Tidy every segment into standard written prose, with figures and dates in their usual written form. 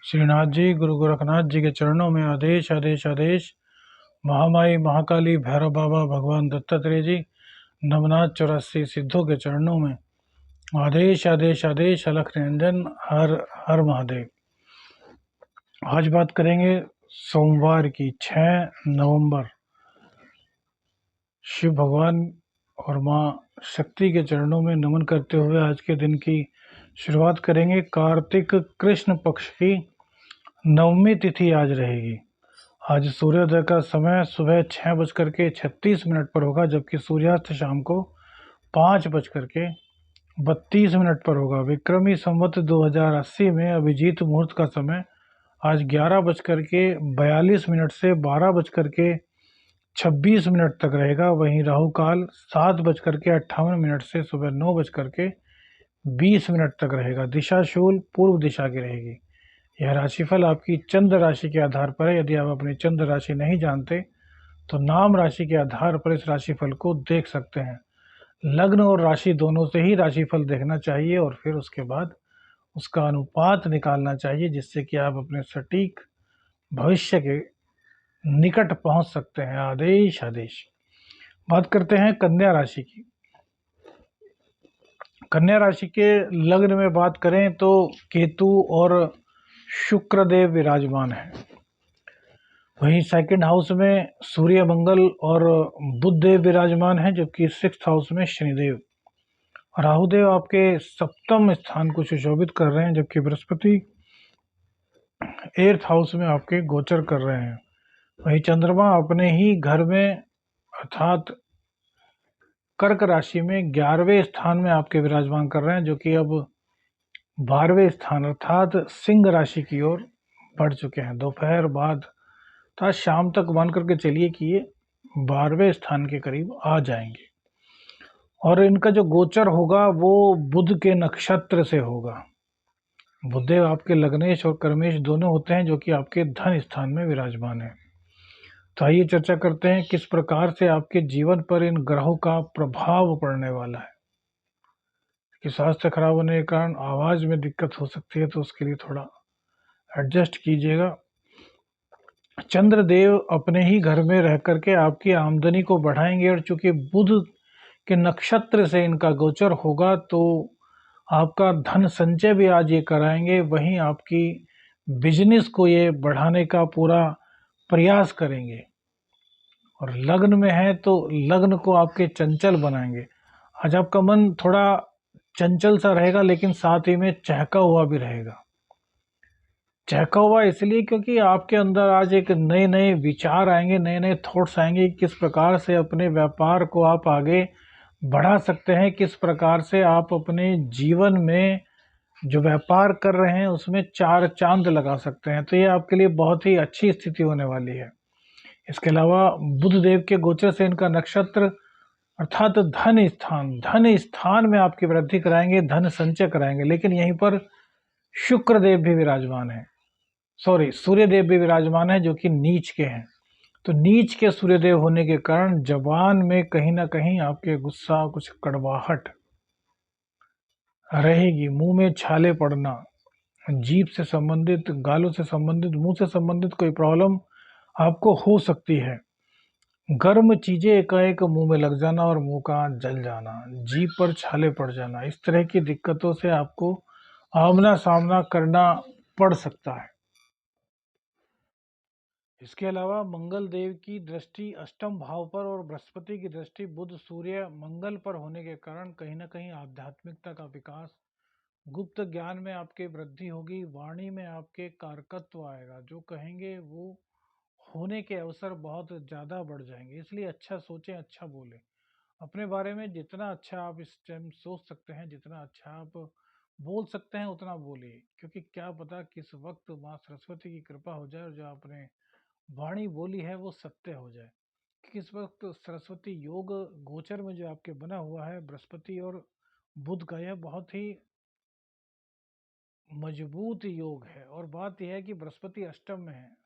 श्रीनाथ जी, गुरु गोरखनाथ जी के चरणों में आदेश आदेश आदेश। महामाई महाकाली भैरव बाबा भगवान दत्तात्रेय जी, नवनाथ 84 सिद्धों के चरणों में आदेश आदेश आदेश। अलख निरंजन हर हर महादेव। आज बात करेंगे सोमवार की 6 नवंबर। शिव भगवान और माँ शक्ति के चरणों में नमन करते हुए आज के दिन की शुरुआत करेंगे। कार्तिक कृष्ण पक्ष की नवमी तिथि आज रहेगी। आज सूर्योदय का समय सुबह 6:36 पर होगा, जबकि सूर्यास्त शाम को 5:32 पर होगा। विक्रमी संवत 2080 में अभिजीत मुहूर्त का समय आज 11:42 से 12:26 तक रहेगा। वहीं राहु काल 7:58 से सुबह 9:20 तक रहेगा। दिशा शूल पूर्व दिशा की रहेगी। यह राशिफल आपकी चंद्र राशि के आधार पर है। यदि आप अपनी चंद्र राशि नहीं जानते तो नाम राशि के आधार पर इस राशिफल को देख सकते हैं। लग्न और राशि दोनों से ही राशिफल देखना चाहिए और फिर उसके बाद उसका अनुपात निकालना चाहिए, जिससे कि आप अपने सटीक भविष्य के निकट पहुंच सकते हैं। आदेश आदेश। बात करते हैं कन्या राशि की। कन्या राशि के लग्न में बात करें तो केतु और शुक्रदेव विराजमान है। वहीं सेकंड हाउस में सूर्य मंगल और बुध देव विराजमान है, जबकि सिक्स्थ हाउस में शनिदेव। राहुदेव आपके सप्तम स्थान को सुशोभित कर रहे हैं, जबकि बृहस्पति एट्थ हाउस में आपके गोचर कर रहे हैं। वहीं चंद्रमा अपने ही घर में अर्थात कर्क राशि में 11वें स्थान में आपके विराजमान कर रहे हैं, जो कि अब 12वें स्थान अर्थात सिंह राशि की ओर बढ़ चुके हैं। दोपहर बाद था शाम तक मान करके चलिए कि ये 12वें स्थान के करीब आ जाएंगे। और इनका जो गोचर होगा वो बुध के नक्षत्र से होगा। बुधदेव आपके लग्नेश और कर्मेश दोनों होते हैं, जो कि आपके धन स्थान में विराजमान है। तो आइए चर्चा करते हैं किस प्रकार से आपके जीवन पर इन ग्रहों का प्रभाव पड़ने वाला है। कि स्वास्थ्य खराब होने के कारण आवाज में दिक्कत हो सकती है, तो उसके लिए थोड़ा एडजस्ट कीजिएगा। चंद्रदेव अपने ही घर में रह करके आपकी आमदनी को बढ़ाएंगे, और चूंकि बुध के नक्षत्र से इनका गोचर होगा तो आपका धन संचय भी आज ये कराएंगे। वहीं आपकी बिजनेस को ये बढ़ाने का पूरा प्रयास करेंगे। और लग्न में है तो लग्न को आपके चंचल बनाएंगे। आज आपका मन थोड़ा चंचल सा रहेगा, लेकिन साथ ही में चहका हुआ भी रहेगा। चहका हुआ इसलिए क्योंकि आपके अंदर आज एक नए नए विचार आएंगे, नए नए थॉट्स आएंगे। किस प्रकार से अपने व्यापार को आप आगे बढ़ा सकते हैं, किस प्रकार से आप अपने जीवन में जो व्यापार कर रहे हैं उसमें चार चांद लगा सकते हैं। तो ये आपके लिए बहुत ही अच्छी स्थिति होने वाली है। इसके अलावा बुध देव के गोचर से इनका नक्षत्र अर्थात धन स्थान में आपकी वृद्धि कराएंगे, धन संचय कराएंगे। लेकिन यहीं पर शुक्र देव भी विराजमान है, सूर्य देव भी विराजमान है, जो कि नीच के हैं। तो नीच के सूर्यदेव होने के कारण जबान में कहीं ना कहीं आपके गुस्सा, कुछ कड़वाहट रहेगी। मुंह में छाले पड़ना, जीभ से संबंधित, गालों से संबंधित, मुंह से संबंधित कोई प्रॉब्लम आपको हो सकती है। गर्म चीजें एकाएक मुंह में लग जाना और मुंह का जल जाना, जीभ पर छाले पड़ जाना, इस तरह की दिक्कतों से आपको आमना सामना करना पड़ सकता है। इसके अलावा मंगल देव की दृष्टि अष्टम भाव पर और बृहस्पति की दृष्टि बुध सूर्य मंगल पर होने के कारण कहीं ना कहीं आध्यात्मिकता का विकास, गुप्त ज्ञान में आपके वृद्धि होगी। वाणी में आपके कारकत्व आएगा, जो कहेंगे वो होने के अवसर बहुत ज़्यादा बढ़ जाएंगे। इसलिए अच्छा सोचें, अच्छा बोलें। अपने बारे में जितना अच्छा आप इस टाइम सोच सकते हैं, जितना अच्छा आप बोल सकते हैं, उतना बोलिए। क्योंकि क्या पता किस वक्त माँ सरस्वती की कृपा हो जाए और जो आपने वाणी बोली है वो सत्य हो जाए। किस वक्त सरस्वती योग गोचर में जो आपके बना हुआ है बृहस्पति और बुध का, यह बहुत ही मजबूत योग है। और बात यह है कि बृहस्पति अष्टम में है,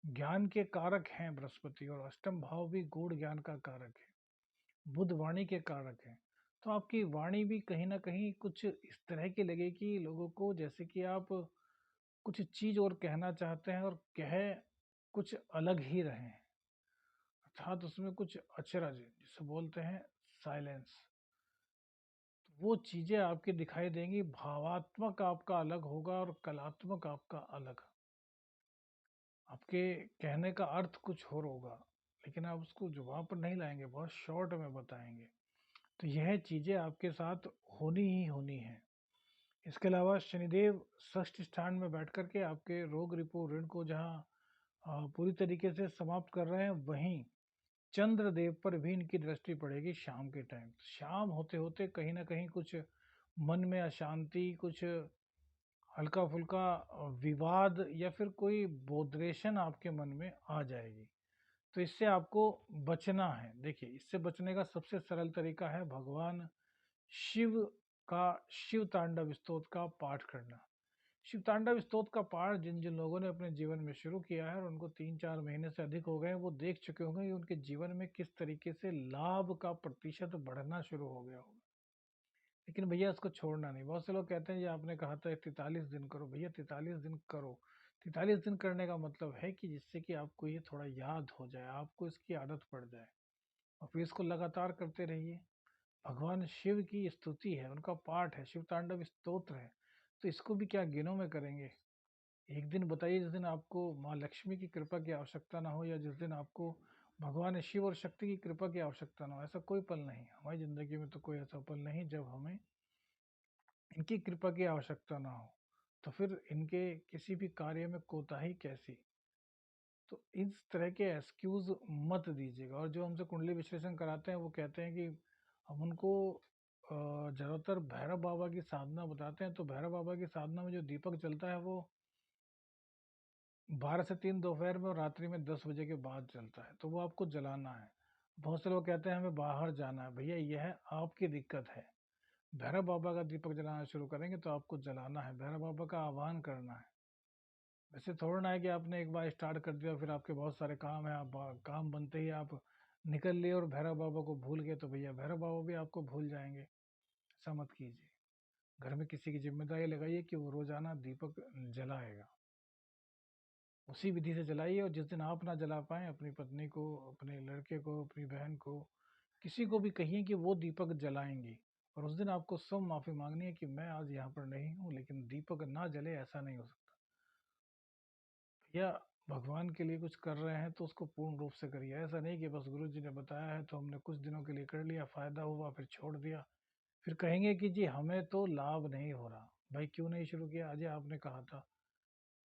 ज्ञान के कारक हैं बृहस्पति, और अष्टम भाव भी गूढ़ ज्ञान का कारक है। बुध वाणी के कारक है। तो आपकी वाणी भी कहीं ना कहीं कुछ इस तरह की लगेगी लोगों को, जैसे कि आप कुछ चीज़ और कहना चाहते हैं और कह कुछ अलग ही रहे हैं, अर्थात उसमें कुछ अचरज जिसे बोलते हैं साइलेंस। तो वो चीज़ें आपकी दिखाई देंगी, भावात्मक आपका अलग होगा और कलात्मक आपका अलग। आपके कहने का अर्थ कुछ और होगा, लेकिन आप उसको जुबान पर नहीं लाएंगे, बहुत शॉर्ट में बताएंगे। तो यह चीज़ें आपके साथ होनी ही होनी है। इसके अलावा शनिदेव षष्ठ स्थान में बैठ कर के आपके रोग रिपो ऋण को जहाँ पूरी तरीके से समाप्त कर रहे हैं, वहीं चंद्रदेव पर भी इनकी दृष्टि पड़ेगी शाम के टाइम। शाम होते होते कहीं ना कहीं कुछ मन में अशांति, कुछ हल्का फुल्का विवाद या फिर कोई बोधरेशन आपके मन में आ जाएगी। तो इससे आपको बचना है। देखिए, इससे बचने का सबसे सरल तरीका है भगवान शिव का शिव तांडव स्तोत्र का पाठ करना। शिव तांडव स्तोत्र का पाठ जिन जिन लोगों ने अपने जीवन में शुरू किया है और उनको 3-4 महीने से अधिक हो गए हैं, वो देख चुके होंगे कि उनके जीवन में किस तरीके से लाभ का प्रतिशत बढ़ना शुरू हो गया होगा। लेकिन भैया इसको छोड़ना नहीं। बहुत से लोग कहते हैं, ये आपने कहा था 43 दिन करो, भैया 43 दिन करो। 43 दिन करने का मतलब है कि जिससे कि आपको ये थोड़ा याद हो जाए, आपको इसकी आदत पड़ जाए, और फिर इसको लगातार करते रहिए। भगवान शिव की स्तुति है, उनका पाठ है, शिव तांडव स्तोत्र है, तो इसको भी क्या गिनों में करेंगे। एक दिन बताइए जिस दिन आपको माँ लक्ष्मी की कृपा की आवश्यकता ना हो, या जिस दिन आपको भगवान शिव और शक्ति की कृपा की आवश्यकता ना हो। ऐसा कोई पल नहीं हमारी जिंदगी में, तो कोई ऐसा पल नहीं जब हमें इनकी कृपा की आवश्यकता ना हो। तो फिर इनके किसी भी कार्य में कोताही कैसी। तो इस तरह के एक्सक्यूज मत दीजिएगा। और जो हमसे कुंडली विश्लेषण कराते हैं वो कहते हैं कि हम उनको ज़्यादातर भैरव बाबा की साधना बताते हैं। तो भैरव बाबा की साधना में जो दीपक जलता है वो 12 से 3 दोपहर में और रात्रि में 10 बजे के बाद जलता है, तो वो आपको जलाना है। बहुत से लोग कहते हैं हमें बाहर जाना है, भैया यह आपकी दिक्कत है। भैरव बाबा का दीपक जलाना शुरू करेंगे तो आपको जलाना है, भैरव बाबा का आह्वान करना है। वैसे थोड़ा ना है कि आपने एक बार स्टार्ट कर दिया फिर आपके बहुत सारे काम है, आप काम बनते ही आप निकल लिए और भैरव बाबा को भूल गए, तो भैया भैरव बाबा भी आपको भूल जाएंगे। ऐसा मत कीजिए। घर में किसी की जिम्मेदारी लगाइए कि वो रोजाना दीपक जलाएगा, उसी विधि से जलाइए। और जिस दिन आप ना जला पाएं, अपनी पत्नी को, अपने लड़के को, अपनी बहन को, किसी को भी कहिए कि वो दीपक जलाएंगी। और उस दिन आपको सब माफी मांगनी है कि मैं आज यहाँ पर नहीं हूँ, लेकिन दीपक ना जले ऐसा नहीं हो सकता। या भगवान के लिए कुछ कर रहे हैं तो उसको पूर्ण रूप से करिए। ऐसा नहीं कि बस गुरु जी ने बताया है तो हमने कुछ दिनों के लिए कर लिया, फायदा हुआ फिर छोड़ दिया, फिर कहेंगे कि जी हमें तो लाभ नहीं हो रहा। भाई क्यों नहीं शुरू किया? अजय आपने कहा था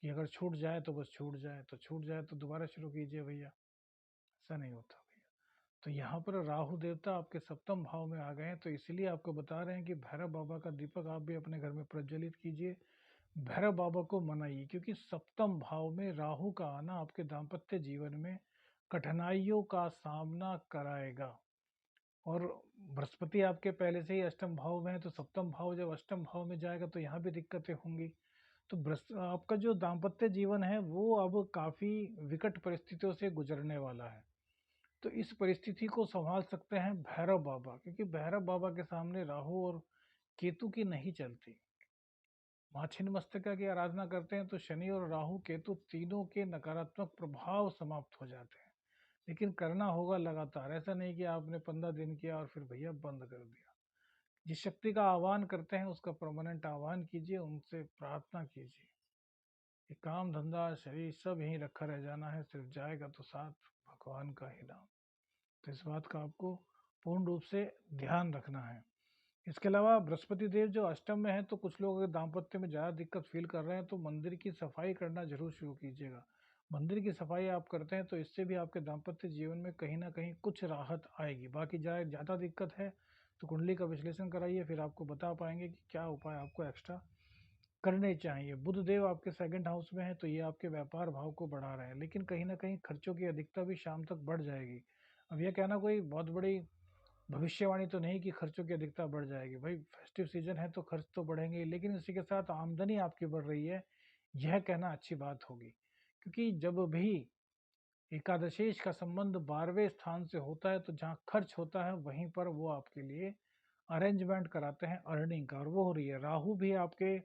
कि अगर छूट जाए तो बस छूट जाए, तो छूट जाए तो दोबारा शुरू कीजिए भैया। ऐसा नहीं होता भैया। तो यहाँ पर राहु देवता आपके सप्तम भाव में आ गए हैं, तो इसलिए आपको बता रहे हैं कि भैरव बाबा का दीपक आप भी अपने घर में प्रज्वलित कीजिए, भैरव बाबा को मनाइए। क्योंकि सप्तम भाव में राहु का आना आपके दाम्पत्य जीवन में कठिनाइयों का सामना कराएगा। और बृहस्पति आपके पहले से ही अष्टम भाव में है, तो सप्तम भाव जब अष्टम भाव में जाएगा तो यहाँ भी दिक्कतें होंगी। तो आपका जो दाम्पत्य जीवन है वो अब काफी विकट परिस्थितियों से गुजरने वाला है। तो इस परिस्थिति को संभाल सकते हैं भैरव बाबा, क्योंकि भैरव बाबा के सामने राहु और केतु की नहीं चलती। माँ छिन्नमस्तिका की आराधना करते हैं तो शनि और राहु केतु तीनों के नकारात्मक प्रभाव समाप्त हो जाते हैं। लेकिन करना होगा लगातार। ऐसा नहीं कि आपने 15 दिन किया और फिर भैया बंद कर दिया। जिस शक्ति का आह्वान करते हैं उसका परमानेंट आह्वान कीजिए, उनसे प्रार्थना कीजिए। ये काम धंधा शरीर सब यहीं रखा रह जाना है, सिर्फ जाएगा तो साथ भगवान का ही नाम। तो इस बात का आपको पूर्ण रूप से ध्यान रखना है। इसके अलावा बृहस्पति देव जो अष्टम में है, तो कुछ लोग अगर दाम्पत्य में ज़्यादा दिक्कत फील कर रहे हैं तो मंदिर की सफाई करना जरूर शुरू कीजिएगा। मंदिर की सफाई आप करते हैं तो इससे भी आपके दाम्पत्य जीवन में कहीं ना कहीं कुछ राहत आएगी। बाकी जाए ज़्यादा दिक्कत है तो कुंडली का विश्लेषण कराइए, फिर आपको बता पाएंगे कि क्या उपाय आपको एक्स्ट्रा करने चाहिए। बुध देव आपके सेकंड हाउस में है, तो ये आपके व्यापार भाव को बढ़ा रहे हैं, लेकिन कहीं ना कहीं खर्चों की अधिकता भी शाम तक बढ़ जाएगी। अब यह कहना कोई बहुत बड़ी भविष्यवाणी तो नहीं कि खर्चों की अधिकता बढ़ जाएगी। भाई फेस्टिव सीजन है तो खर्च तो बढ़ेंगे ही, लेकिन इसी के साथ आमदनी आपकी बढ़ रही है, यह कहना अच्छी बात होगी। क्योंकि जब भी एकादशेश का संबंध 12वें स्थान से होता है तो जहाँ खर्च होता है वहीं पर वो आपके लिए अरेंजमेंट कराते हैं अर्निंग का, और वो हो रही है। राहु भी आपके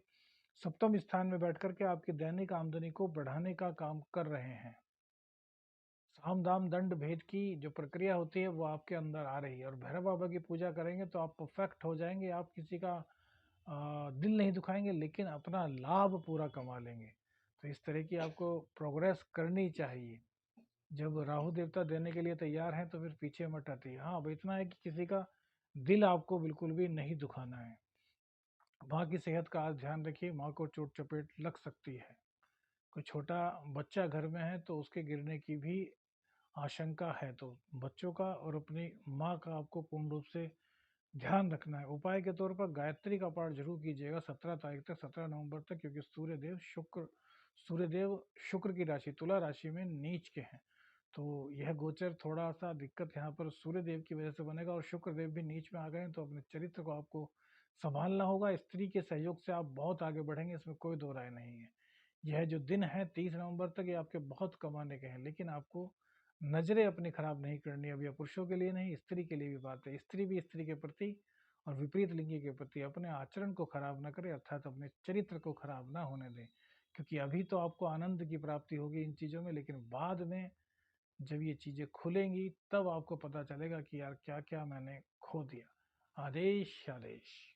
सप्तम स्थान में बैठ कर के आपकी दैनिक आमदनी को बढ़ाने का काम कर रहे हैं। साम दाम दंड भेद की जो प्रक्रिया होती है वो आपके अंदर आ रही है, और भैरव बाबा की पूजा करेंगे तो आप परफेक्ट हो जाएंगे। आप किसी का दिल नहीं दुखाएंगे, लेकिन अपना लाभ पूरा कमा लेंगे। तो इस तरह की आपको प्रोग्रेस करनी चाहिए। जब राहु देवता देने के लिए तैयार हैं तो फिर पीछे मत हटिए। हाँ, अब इतना है कि किसी का दिल आपको बिल्कुल भी नहीं दुखाना है। माँ की सेहत का आज ध्यान रखिए, माँ को चोट चपेट लग सकती है। कोई छोटा बच्चा घर में है तो उसके गिरने की भी आशंका है। तो बच्चों का और अपनी माँ का आपको पूर्ण रूप से ध्यान रखना है। उपाय के तौर पर गायत्री का पाठ जरूर कीजिएगा 17 तारीख तक, 17 नवंबर तक, क्योंकि सूर्यदेव शुक्र की राशि तुला राशि में नीच के हैं। तो यह गोचर थोड़ा सा दिक्कत यहाँ पर सूर्य देव की वजह से बनेगा, और शुक्र देव भी नीच में आ गए हैं, तो अपने चरित्र को आपको संभालना होगा। स्त्री के सहयोग से आप बहुत आगे बढ़ेंगे, इसमें कोई दो राय नहीं है। यह जो दिन है 30 नवंबर तक, ये आपके बहुत कमाने के हैं, लेकिन आपको नजरें अपनी खराब नहीं करनी। अब यह पुरुषों के लिए नहीं, स्त्री के लिए भी बात है। स्त्री भी स्त्री के प्रति और विपरीत लिंगी के प्रति अपने आचरण को खराब ना करे, अर्थात अपने चरित्र को खराब ना होने दें। क्योंकि अभी तो आपको आनंद की प्राप्ति होगी इन चीज़ों में, लेकिन बाद में जब ये चीज़ें खुलेंगी तब आपको पता चलेगा कि यार क्या क्या मैंने खो दिया। आदेश आदेश।